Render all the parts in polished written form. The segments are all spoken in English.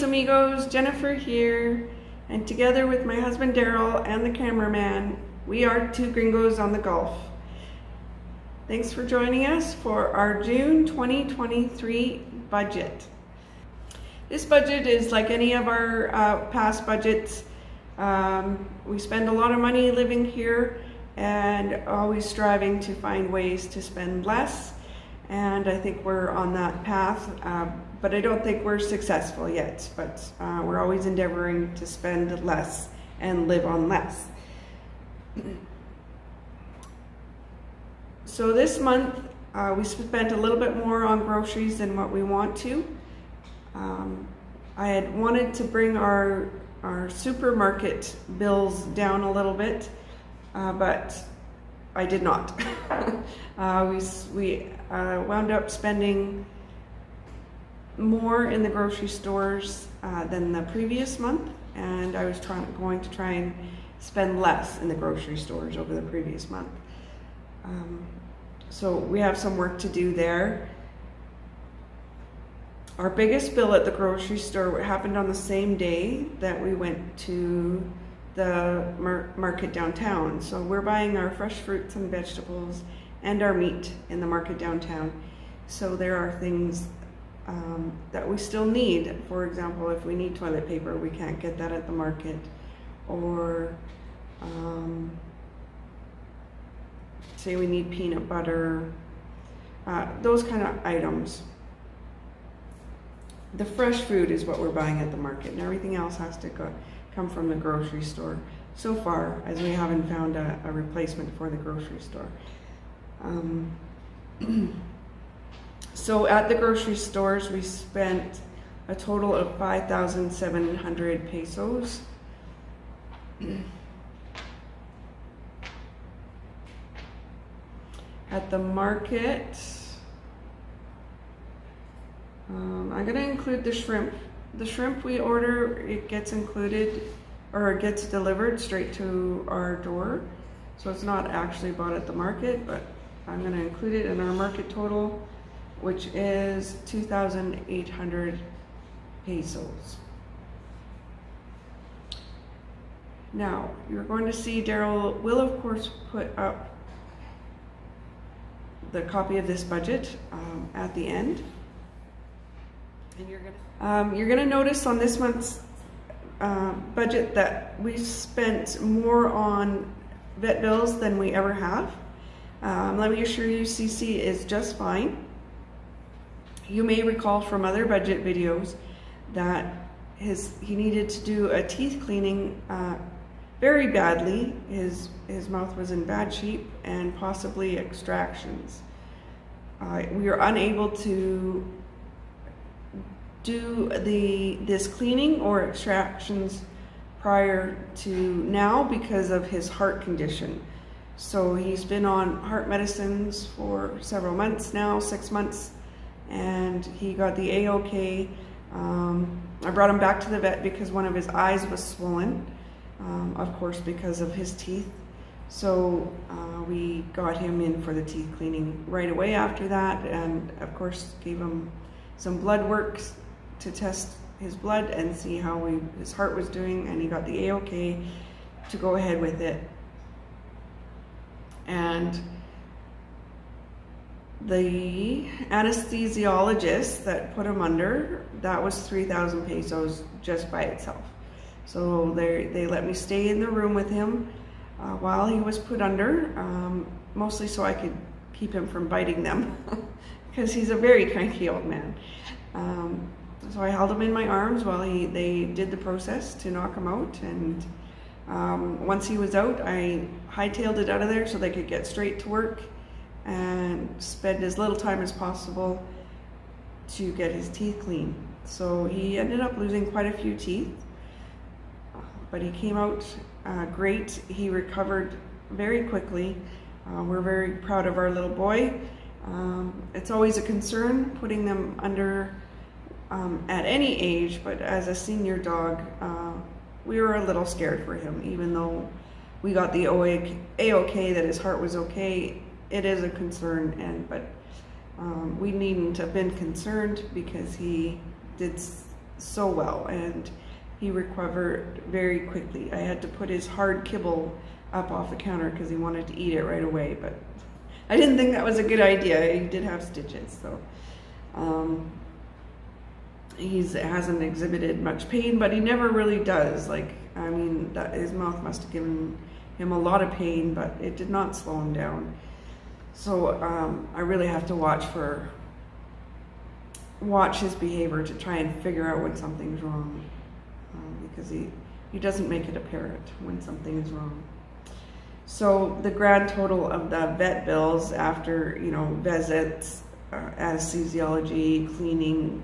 amigos, Jennifer here, and together with my husband Daryl and the cameraman, we are two gringos on the Gulf. Thanks for joining us for our June 2023 budget. This budget is like any of our past budgets. We spend a lot of money living here and always striving to find ways to spend less, and I think we're on that path. But I don't think we're successful yet, but we're always endeavoring to spend less and live on less. So this month we spent a little bit more on groceries than what we want to. I had wanted to bring our supermarket bills down a little bit, but I did not. We wound up spending more in the grocery stores than the previous month, and I was going to try and spend less in the grocery stores over the previous month. So we have some work to do there. Our biggest bill at the grocery store happened on the same day that we went to the market downtown. So we're buying our fresh fruits and vegetables and our meat in the market downtown. So there are things that we still need. For example, if we need toilet paper, we can't get that at the market. Or say we need peanut butter, those kind of items. The fresh food is what we're buying at the market, and everything else has to come from the grocery store, so far, as we haven't found a replacement for the grocery store. So at the grocery stores, we spent a total of 5,700 pesos. At the market, I'm going to include the shrimp. The shrimp we order, it gets included, or it gets delivered straight to our door. So it's not actually bought at the market, but I'm going to include it in our market total, which is 2,800 pesos. Now, you're going to see Daryl will of course put up the copy of this budget at the end. And you're gonna notice on this month's budget that we spent more on vet bills than we ever have. Let me assure you, CC is just fine. You may recall from other budget videos that he needed to do a teeth cleaning very badly. His mouth was in bad shape, and possibly extractions. We are unable to do this cleaning or extractions prior to now because of his heart condition. So he's been on heart medicines for several months now, 6 months, and he got the A-OK. I brought him back to the vet because one of his eyes was swollen, of course because of his teeth. So we got him in for the teeth cleaning right away after that, and of course gave him some blood work to test his blood and see how his heart was doing, and he got the A-OK to go ahead with it. And the anesthesiologist that put him under, that was 3,000 pesos just by itself. So they let me stay in the room with him while he was put under, mostly so I could keep him from biting them because he's a very cranky old man. So I held him in my arms while they did the process to knock him out, and once he was out, I hightailed it out of there so they could get straight to work and spend as little time as possible to get his teeth clean. So he ended up losing quite a few teeth, but he came out great. He recovered very quickly. We're very proud of our little boy. It's always a concern putting them under at any age, but as a senior dog, we were a little scared for him. Even though we got the A-OK that his heart was okay, it is a concern, but we needn't have been concerned because he did so well, and he recovered very quickly. I had to put his hard kibble up off the counter because he wanted to eat it right away, but I didn't think that was a good idea. He did have stitches, so he hasn't exhibited much pain, but he never really does. Like, I mean, his mouth must have given him a lot of pain, but it did not slow him down. So I really have to watch his behavior to try and figure out when something's wrong, because he doesn't make it apparent when something is wrong. So the grand total of the vet bills after, you know, visits, anesthesiology, cleaning,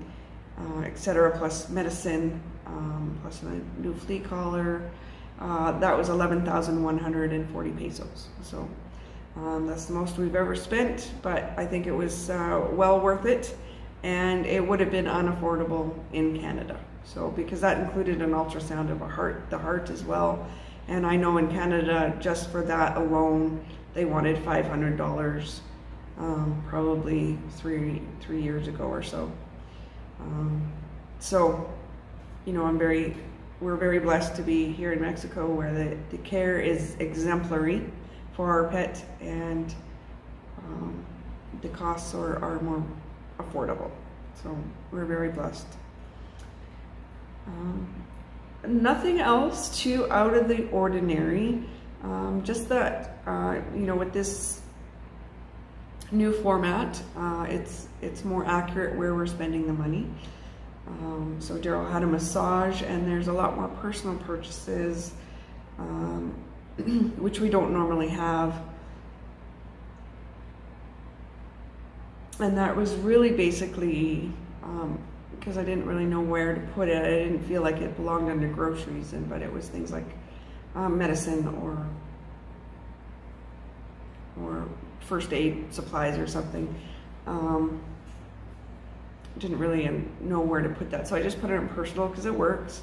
etc., plus medicine, plus a new flea collar, that was 11,140 pesos. So that's the most we've ever spent, but I think it was well worth it, and it would have been unaffordable in Canada. So because that included an ultrasound of the heart as well. And I know in Canada, just for that alone, they wanted $500, probably three years ago or so. So, you know, we're very blessed to be here in Mexico, where the care is exemplary for our pet, and the costs are more affordable. So we're very blessed. Nothing else too out of the ordinary, just that, you know, with this new format, it's more accurate where we're spending the money. So Darryl had a massage, and there's a lot more personal purchases, which we don't normally have. And that was really basically because I didn't really know where to put it. I didn't feel like it belonged under groceries, but it was things like medicine or first aid supplies or something. Didn't really know where to put that, so I just put it in personal because it works.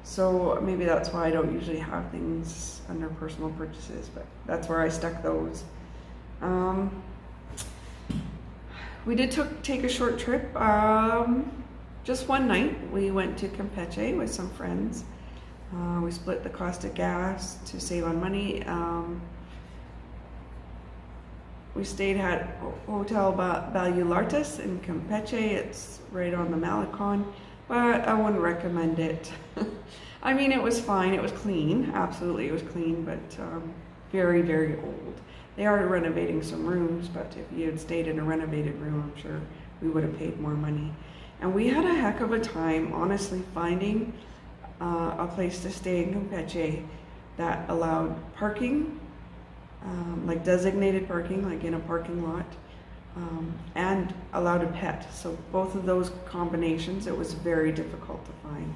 So maybe that's why I don't usually have things under personal purchases, but that's where I stuck those. We did take a short trip. Just one night, we went to Campeche with some friends. We split the cost of gas to save on money. We stayed at Hotel Baluartes in Campeche. It's right on the Malecon, but I wouldn't recommend it. I mean, it was fine. It was clean. Absolutely, it was clean, but very, very old. They are renovating some rooms, but if you had stayed in a renovated room, I'm sure we would have paid more money. And we had a heck of a time, honestly, finding a place to stay in Campeche that allowed parking, like designated parking, like in a parking lot, and allowed a pet. So both of those combinations, it was very difficult to find.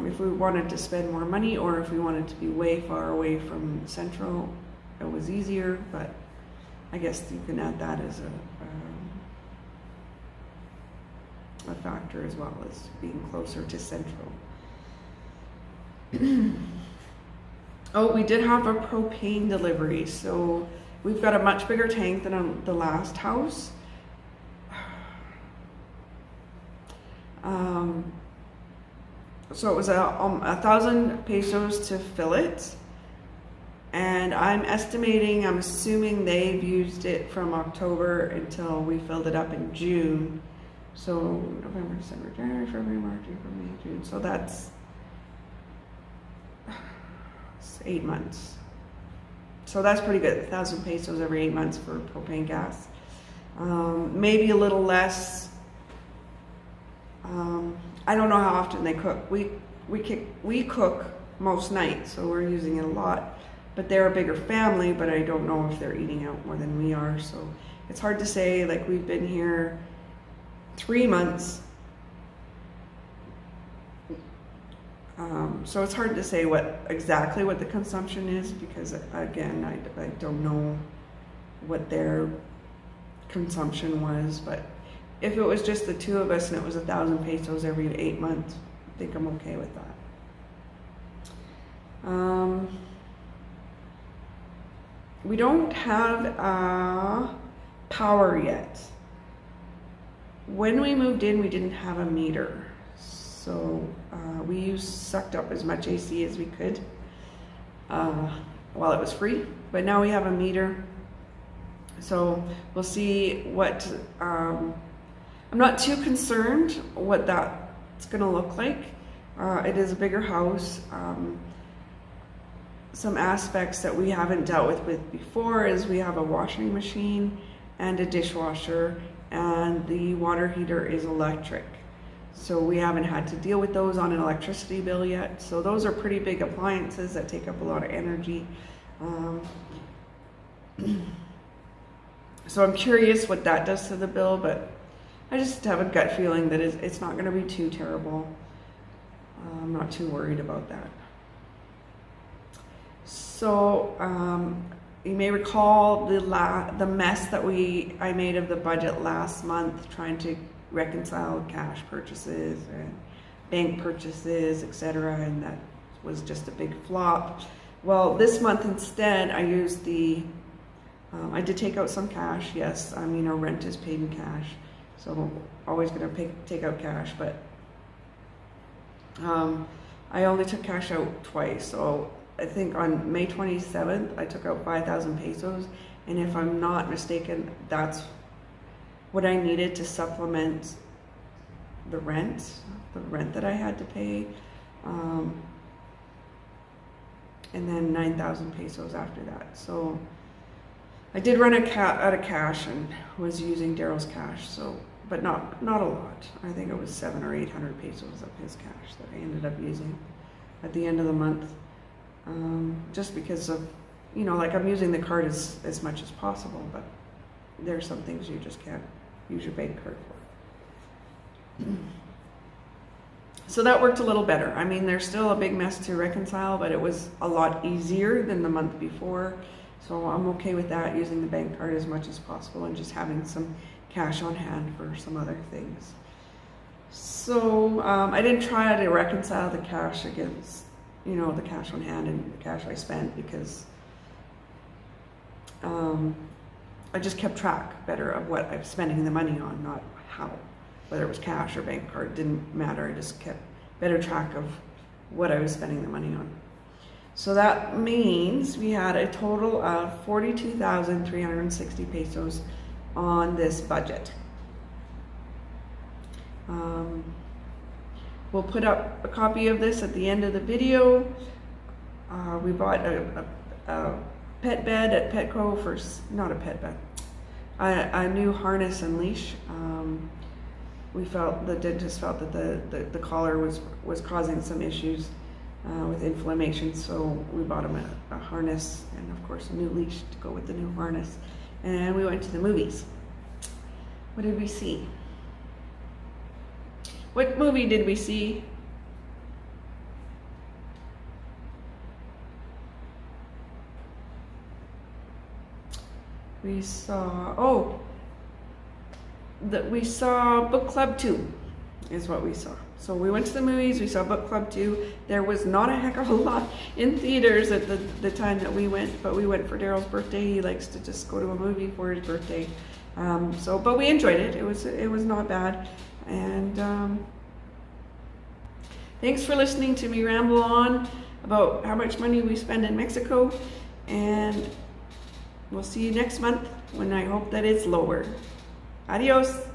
If we wanted to spend more money, or if we wanted to be way far away from Centro, it was easier, but I guess you can add that as a factor as well, as being closer to Centro. Oh, we did have a propane delivery, so we've got a much bigger tank than the last house. So it was 1,000 pesos to fill it, and I'm assuming they've used it from October until we filled it up in June. So November, December, January, February, March, April, May, June. So that's 8 months. So that's pretty good. 1,000 pesos every 8 months for propane gas. Maybe a little less. I don't know how often they cook. We cook most nights, so we're using it a lot. But they're a bigger family, but I don't know if they're eating out more than we are. So it's hard to say. Like, we've been here 3 months. So it's hard to say exactly what the consumption is, because again, I don't know what their consumption was. But if it was just the two of us and it was 1,000 pesos every 8 months, I think I'm okay with that. We don't have power yet. when we moved in, we didn't have a meter. So we sucked up as much AC as we could while it was free. But now we have a meter. So we'll see what, I'm not too concerned what that's gonna look like. It is a bigger house. Some aspects that we haven't dealt with before is we have a washing machine and a dishwasher, and the water heater is electric. So we haven't had to deal with those on an electricity bill yet. So those are pretty big appliances that take up a lot of energy. So I'm curious what that does to the bill, but I just have a gut feeling that it's not gonna be too terrible. I'm not too worried about that. So you may recall the mess that I made of the budget last month, trying to reconcile cash purchases and bank purchases, etc., and that was just a big flop. Well, this month instead, I used I did take out some cash, yes. I mean, our rent is paid in cash, so always gonna take out cash, but I only took cash out twice. So I think on May 27th, I took out 5,000 pesos, and if I'm not mistaken, that's what I needed to supplement the rent that I had to pay, and then 9,000 pesos after that. So I did run out of cash and was using Darryl's cash, so, but not a lot. I think it was 700 or 800 pesos of his cash that I ended up using at the end of the month, just because of, you know, like I'm using the card as much as possible, but there are some things you just can't use your bank card for. So that worked a little better. I mean, there's still a big mess to reconcile, but it was a lot easier than the month before. So I'm okay with that, using the bank card as much as possible and just having some cash on hand for some other things. So I didn't try to reconcile the cash against, you know, the cash on hand and the cash I spent, because I just kept track better of what I'm spending the money on, not how. Whether it was cash or bank card, didn't matter. I just kept better track of what I was spending the money on. So that means we had a total of 42,360 pesos on this budget. We'll put up a copy of this at the end of the video. We bought a pet bed at Petco for, not a pet bed, a new harness and leash. The dentist felt that the collar was causing some issues with inflammation, so we bought him a harness and of course a new leash to go with the new harness. And we went to the movies. What did we see? What movie did we see? We saw, we saw Book Club 2 is what we saw. So we went to the movies, we saw Book Club 2. There was not a heck of a lot in theaters at the time that we went, but we went for Darryl's birthday. He likes to just go to a movie for his birthday. But we enjoyed it. It was not bad. And thanks for listening to me ramble on about how much money we spend in Mexico. And we'll see you next month when I hope that it's lower. Adios.